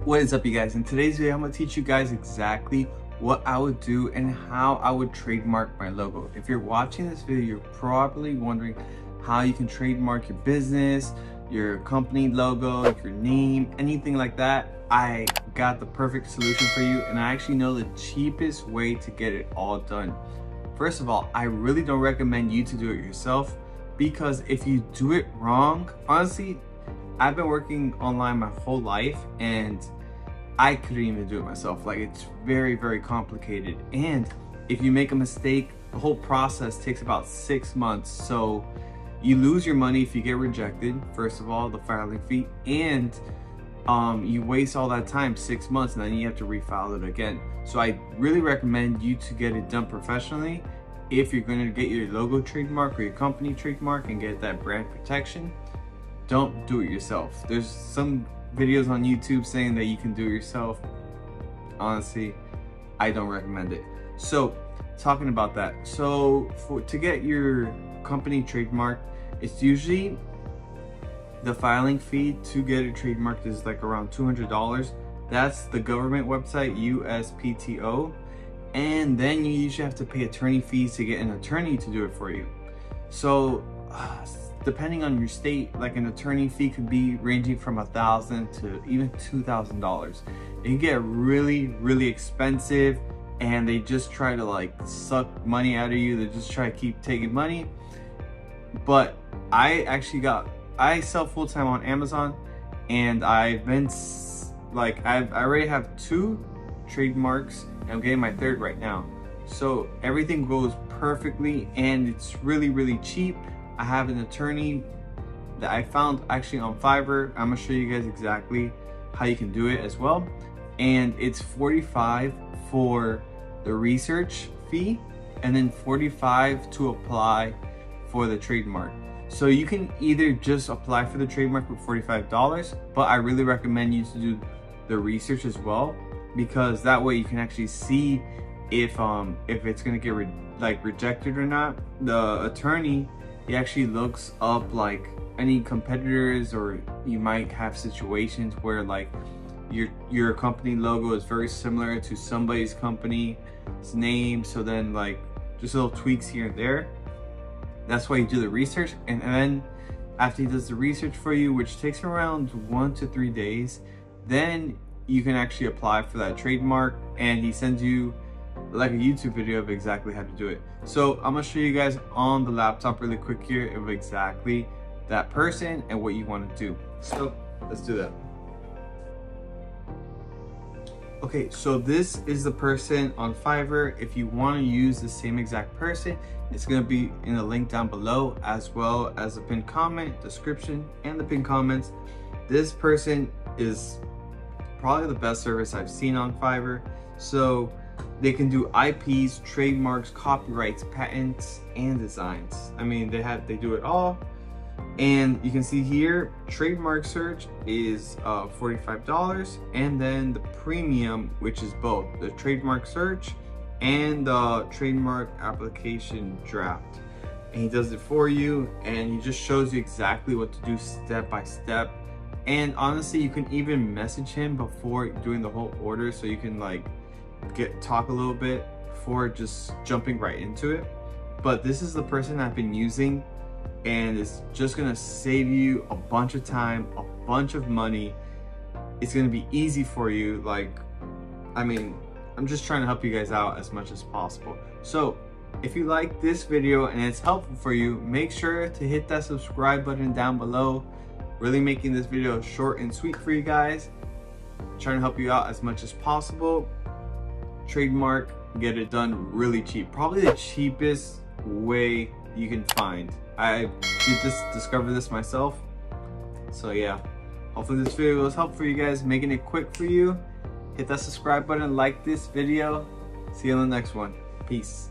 What is up, you guys? In today's video, I'm going to teach you guys exactly what I would do and how I would trademark my logo. If you're watching this video, you're probably wondering how you can trademark your business, your company logo, your name, anything like that. I got the perfect solution for you, and I actually know the cheapest way to get it all done. First of all, I really don't recommend you to do it yourself, because if you do it wrong, honestly, I've been working online my whole life and I couldn't even do it myself. Like, it's very, very complicated. And if you make a mistake, the whole process takes about 6 months. So you lose your money if you get rejected, first of all, the filing fee, and you waste all that time, 6 months, and then you have to refile it again. So I really recommend you to get it done professionally. If you're going to get your logo trademark or your company trademark and get that brand protection, don't do it yourself. There's some videos on YouTube saying that you can do it yourself. Honestly, I don't recommend it. So talking about that, so to get your company trademark, it's usually the filing fee to get it trademarked is like around $200. That's the government website, USPTO. And then you usually have to pay attorney fees to get an attorney to do it for you. So depending on your state, like an attorney fee could be ranging from $1,000 to even $2,000. It can get really, really expensive, and they just try to like suck money out of you. They just try to keep taking money. But I sell full-time on Amazon, and I've been like, I already have 2 trademarks, and I'm getting my 3rd right now. So everything goes perfectly, and it's really, really cheap. I have an attorney that I found actually on Fiverr. I'm gonna show you guys exactly how you can do it as well. And it's $45 for the research fee, and then $45 to apply for the trademark. So you can either just apply for the trademark with $45, but I really recommend you to do the research as well, because that way you can actually see if it's gonna get rejected or not. The attorney, he actually looks up like any competitors, or you might have situations where like your company logo is very similar to somebody's company's name. So then like just little tweaks here and there. That's why you do the research. And then after he does the research for you, which takes around 1 to 3 days, then you can actually apply for that trademark, and he sends you like a YouTube video of exactly how to do it. So I'm gonna show you guys on the laptop really quick here of exactly that person and what you want to do. So let's do that. Okay, so this is the person on Fiverr. If you want to use the same exact person, it's going to be in the link down below, as well as the pinned comment, description, and the pinned comments. This person is probably the best service I've seen on Fiverr. So they can do IPs, trademarks, copyrights, patents, and designs. I mean, they do it all. And you can see here, trademark search is $45, and then the premium, which is both the trademark search and the trademark application draft. And he does it for you, and he just shows you exactly what to do step by step. And honestly, you can even message him before doing the whole order, so you can like talk a little bit before just jumping right into it. But this is the person I've been using, and it's just gonna save you a bunch of time, a bunch of money. It's gonna be easy for you. Like, I mean, I'm just trying to help you guys out as much as possible. So if you like this video and it's helpful for you, make sure to hit that subscribe button down below. Really making this video short and sweet for you guys. Trying to help you out as much as possible. Trademark, get it done really cheap. Probably the cheapest way you can find. I did discover this myself. So yeah, hopefully this video was helpful for you guys, making it quick for you. Hit that subscribe button, like this video. See you in the next one. Peace.